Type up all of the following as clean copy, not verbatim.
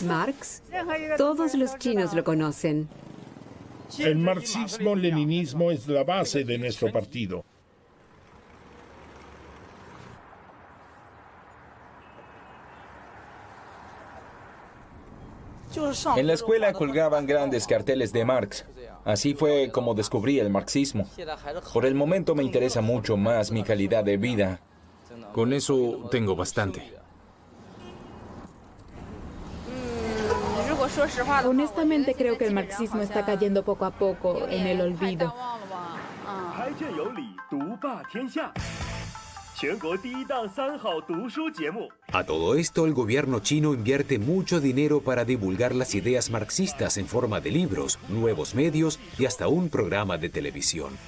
Marx, todos los chinos lo conocen. El marxismo-leninismo es la base de nuestro partido. En la escuela colgaban grandes carteles de Marx. Así fue como descubrí el marxismo. Por el momento me interesa mucho más mi calidad de vida. Con eso tengo bastante. Honestamente creo que el marxismo está cayendo poco a poco en el olvido. A todo esto, el gobierno chino invierte mucho dinero para divulgar las ideas marxistas en forma de libros, nuevos medios y hasta un programa de televisión.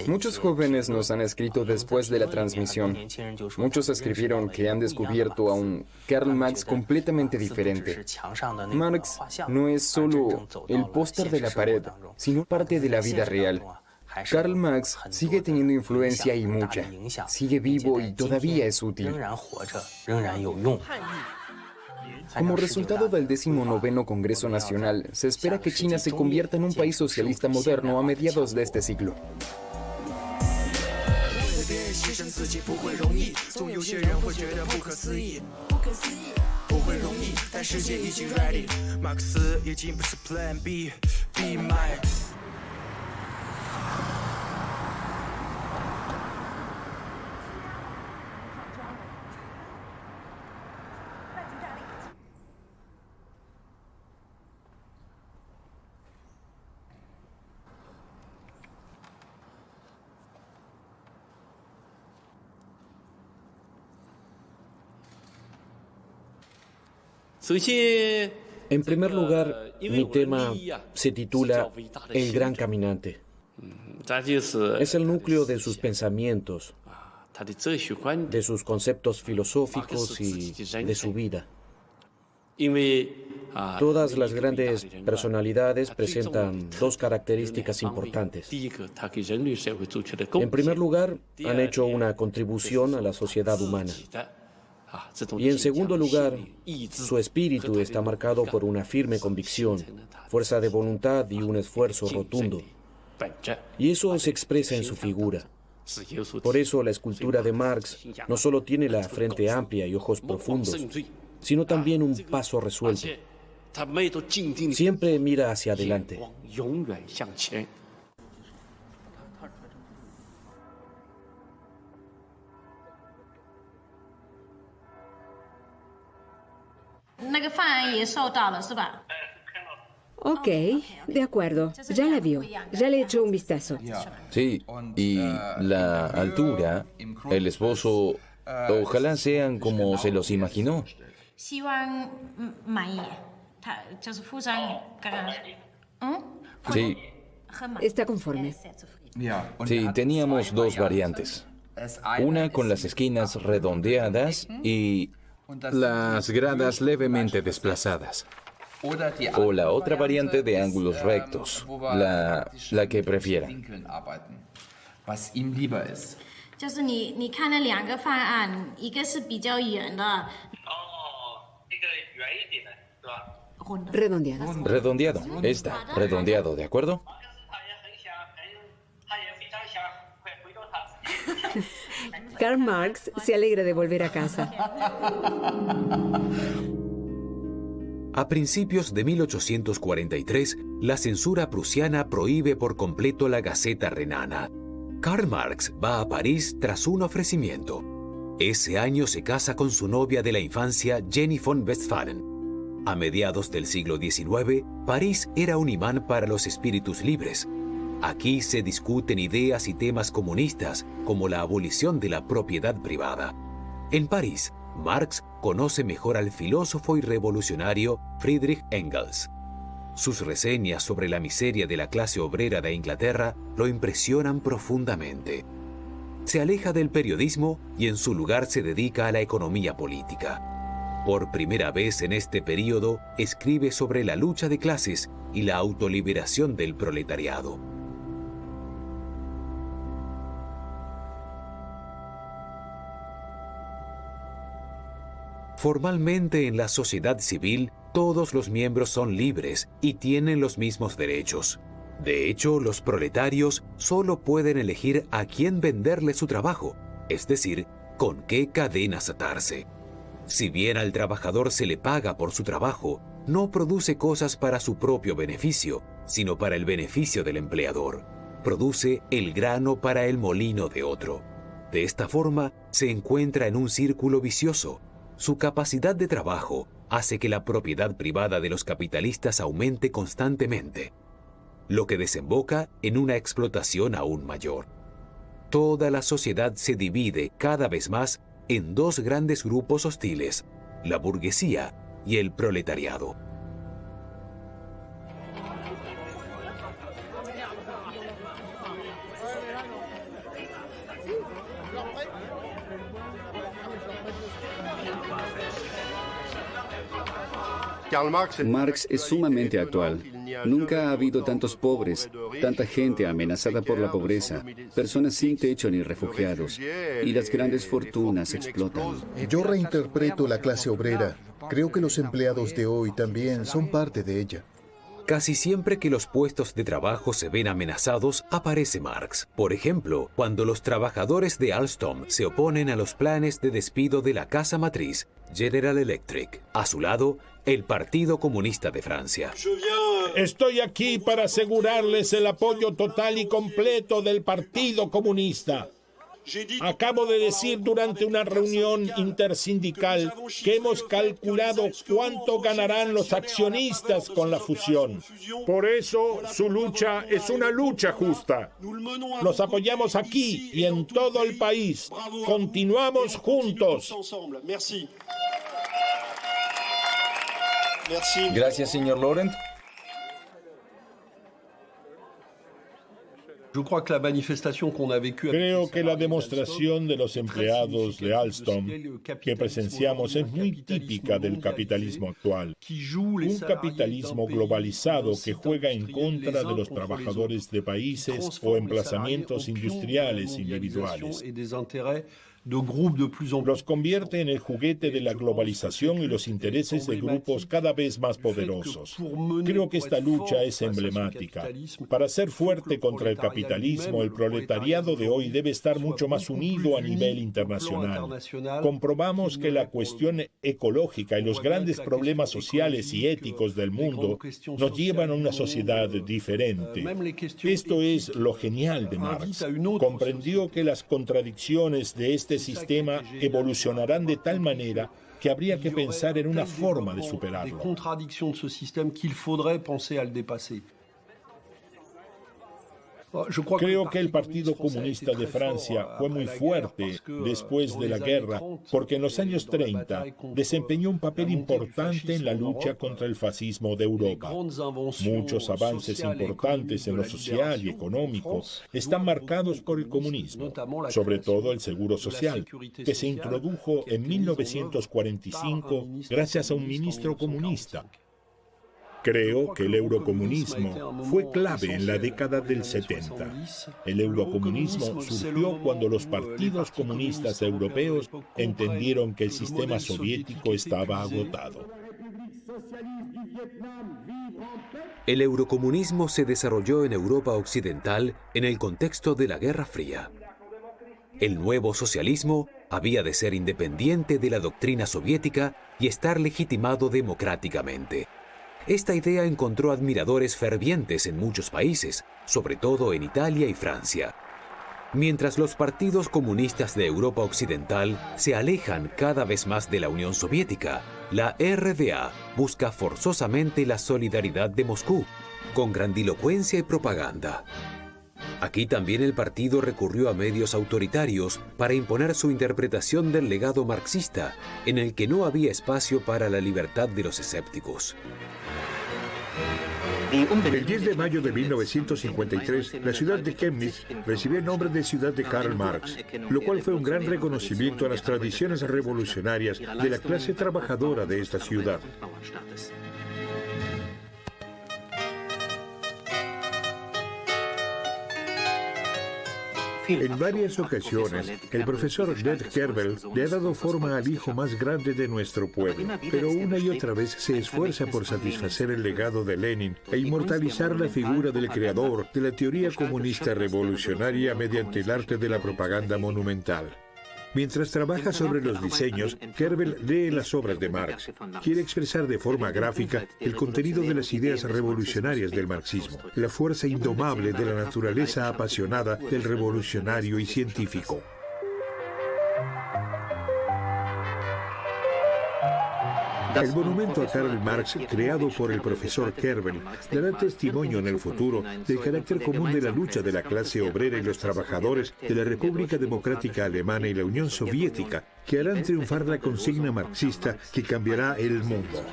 Muchos jóvenes nos han escrito después de la transmisión. Muchos escribieron que han descubierto a un Karl Marx completamente diferente. Marx no es solo el póster de la pared, sino parte de la vida real. Karl Marx sigue teniendo influencia y mucha. Sigue vivo y todavía es útil. Como resultado del 19º Congreso Nacional, se espera que China se convierta en un país socialista moderno a mediados de este siglo. En primer lugar, mi tema se titula El Gran Caminante. Es el núcleo de sus pensamientos, de sus conceptos filosóficos y de su vida. Todas las grandes personalidades presentan dos características importantes. En primer lugar, han hecho una contribución a la sociedad humana. Y en segundo lugar, su espíritu está marcado por una firme convicción, fuerza de voluntad y un esfuerzo rotundo. Y eso se expresa en su figura. Por eso la escultura de Marx no solo tiene la frente amplia y ojos profundos, sino también un paso resuelto. Siempre mira hacia adelante. Ok, de acuerdo. Ya la vio. Ya le echó un vistazo. Sí, y la altura, el esbozo, ojalá sean como se los imaginó. Sí, está conforme. Sí, teníamos dos variantes. Una con las esquinas redondeadas y las gradas levemente desplazadas. O la otra variante de ángulos rectos, la que prefieran. Redondeado. Redondeado, redondeado, ¿de acuerdo? Karl Marx se alegra de volver a casa. A principios de 1843, la censura prusiana prohíbe por completo la Gaceta Renana. Karl Marx va a París tras un ofrecimiento. Ese año se casa con su novia de la infancia, Jenny von Westphalen. A mediados del siglo XIX, París era un imán para los espíritus libres. Aquí se discuten ideas y temas comunistas, como la abolición de la propiedad privada. En París, Marx conoce mejor al filósofo y revolucionario Friedrich Engels. Sus reseñas sobre la miseria de la clase obrera de Inglaterra lo impresionan profundamente. Se aleja del periodismo y en su lugar se dedica a la economía política. Por primera vez en este período escribe sobre la lucha de clases y la autoliberación del proletariado. Formalmente en la sociedad civil, todos los miembros son libres y tienen los mismos derechos. De hecho, los proletarios solo pueden elegir a quién venderle su trabajo, es decir, con qué cadenas atarse. Si bien al trabajador se le paga por su trabajo, no produce cosas para su propio beneficio, sino para el beneficio del empleador. Produce el grano para el molino de otro. De esta forma, se encuentra en un círculo vicioso. Su capacidad de trabajo hace que la propiedad privada de los capitalistas aumente constantemente, lo que desemboca en una explotación aún mayor. Toda la sociedad se divide cada vez más en dos grandes grupos hostiles, la burguesía y el proletariado. Marx es sumamente actual. Nunca ha habido tantos pobres, tanta gente amenazada por la pobreza, personas sin techo ni refugiados, y las grandes fortunas explotan. Yo reinterpreto la clase obrera. Creo que los empleados de hoy también son parte de ella. Casi siempre que los puestos de trabajo se ven amenazados, aparece Marx. Por ejemplo, cuando los trabajadores de Alstom se oponen a los planes de despido de la casa matriz, General Electric. A su lado, el Partido Comunista de Francia. Estoy aquí para asegurarles el apoyo total y completo del Partido Comunista. Acabo de decir durante una reunión intersindical que hemos calculado cuánto ganarán los accionistas con la fusión. Por eso, su lucha es una lucha justa. Los apoyamos aquí y en todo el país. Continuamos juntos. Gracias, señor Laurent. Creo que la demostración de los empleados de Alstom que presenciamos es muy típica del capitalismo actual. Un capitalismo globalizado que juega en contra de los trabajadores de países o emplazamientos industriales individuales. Los convierte en el juguete de la globalización y los intereses de grupos cada vez más poderosos. Creo que esta lucha es emblemática. Para ser fuerte contra el capitalismo, el proletariado de hoy debe estar mucho más unido a nivel internacional. Comprobamos que la cuestión ecológica y los grandes problemas sociales y éticos del mundo nos llevan a una sociedad diferente. Esto es lo genial de Marx. Comprendió que las contradicciones de este sistema evolucionarán de tal manera que habría que pensar en una forma de superarlo. Creo que el Partido Comunista de Francia fue muy fuerte después de la guerra porque en los años 30 desempeñó un papel importante en la lucha contra el fascismo de Europa. Muchos avances importantes en lo social y económico están marcados por el comunismo, sobre todo el seguro social, que se introdujo en 1945 gracias a un ministro comunista. Creo que el eurocomunismo fue clave en la década del 70. El eurocomunismo surgió cuando los partidos comunistas europeos entendieron que el sistema soviético estaba agotado. El eurocomunismo se desarrolló en Europa Occidental en el contexto de la Guerra Fría. El nuevo socialismo había de ser independiente de la doctrina soviética y estar legitimado democráticamente. Esta idea encontró admiradores fervientes en muchos países, sobre todo en Italia y Francia. Mientras los partidos comunistas de Europa Occidental se alejan cada vez más de la Unión Soviética, la RDA busca forzosamente la solidaridad de Moscú, con grandilocuencia y propaganda. Aquí también el partido recurrió a medios autoritarios para imponer su interpretación del legado marxista, en el que no había espacio para la libertad de los escépticos. El 10 de mayo de 1953, la ciudad de Chemnitz recibió el nombre de ciudad de Karl Marx, lo cual fue un gran reconocimiento a las tradiciones revolucionarias de la clase trabajadora de esta ciudad. En varias ocasiones, el profesor Ned Kerbel le ha dado forma al hijo más grande de nuestro pueblo, pero una y otra vez se esfuerza por satisfacer el legado de Lenin e inmortalizar la figura del creador de la teoría comunista revolucionaria mediante el arte de la propaganda monumental. Mientras trabaja sobre los diseños, Kerbel lee las obras de Marx. Quiere expresar de forma gráfica el contenido de las ideas revolucionarias del marxismo, la fuerza indomable de la naturaleza apasionada del revolucionario y científico. El monumento a Karl Marx, creado por el profesor Kerbel, dará testimonio en el futuro del carácter común de la lucha de la clase obrera y los trabajadores de la República Democrática Alemana y la Unión Soviética, que harán triunfar la consigna marxista que cambiará el mundo.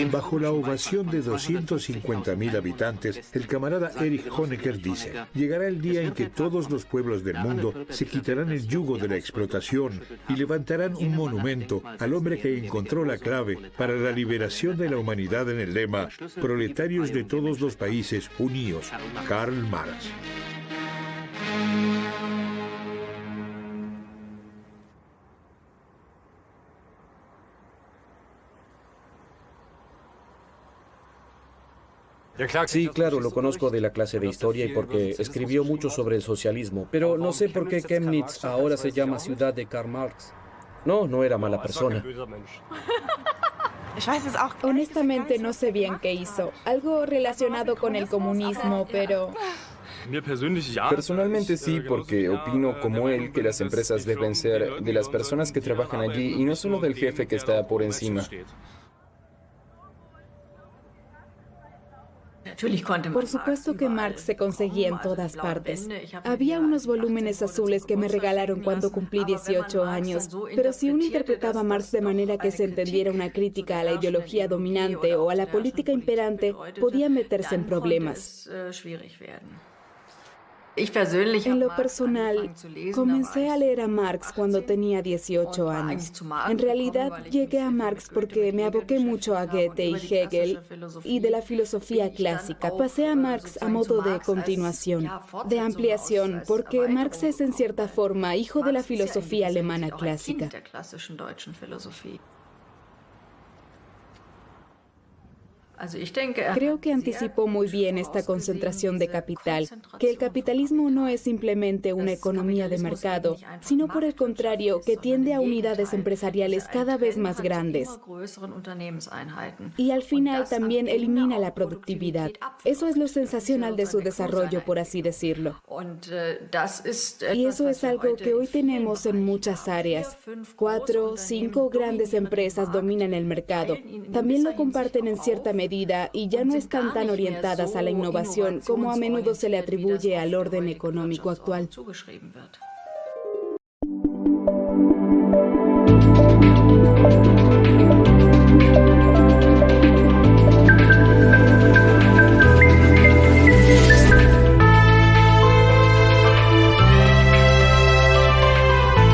Bajo la ovación de 250.000 habitantes, el camarada Erich Honecker dice: llegará el día en que todos los pueblos del mundo se quitarán el yugo de la explotación y levantarán un monumento al hombre que encontró la clave para la liberación de la humanidad en el lema "Proletarios de todos los países, unidos", Karl Marx. Sí, claro, lo conozco de la clase de historia y porque escribió mucho sobre el socialismo, pero no sé por qué Chemnitz ahora se llama ciudad de Karl Marx. No, no era mala persona. Honestamente no sé bien qué hizo. Algo relacionado con el comunismo, pero... Personalmente sí, porque opino como él que las empresas deben ser de las personas que trabajan allí y no solo del jefe que está por encima. Por supuesto que Marx se conseguía en todas partes. Había unos volúmenes azules que me regalaron cuando cumplí 18 años, pero si uno interpretaba a Marx de manera que se entendiera una crítica a la ideología dominante o a la política imperante, podía meterse en problemas. En lo personal, comencé a leer a Marx cuando tenía 18 años. En realidad, llegué a Marx porque me aboqué mucho a Goethe y Hegel y de la filosofía clásica. Pasé a Marx a modo de continuación, de ampliación, porque Marx es en cierta forma hijo de la filosofía alemana clásica. Creo que anticipó muy bien esta concentración de capital, que el capitalismo no es simplemente una economía de mercado, sino por el contrario, que tiende a unidades empresariales cada vez más grandes. Y al final también elimina la productividad. Eso es lo sensacional de su desarrollo, por así decirlo. Y eso es algo que hoy tenemos en muchas áreas. 4 o 5 grandes empresas dominan el mercado. También lo comparten en cierta medida y ya no están tan orientadas a la innovación como a menudo se le atribuye al orden económico actual.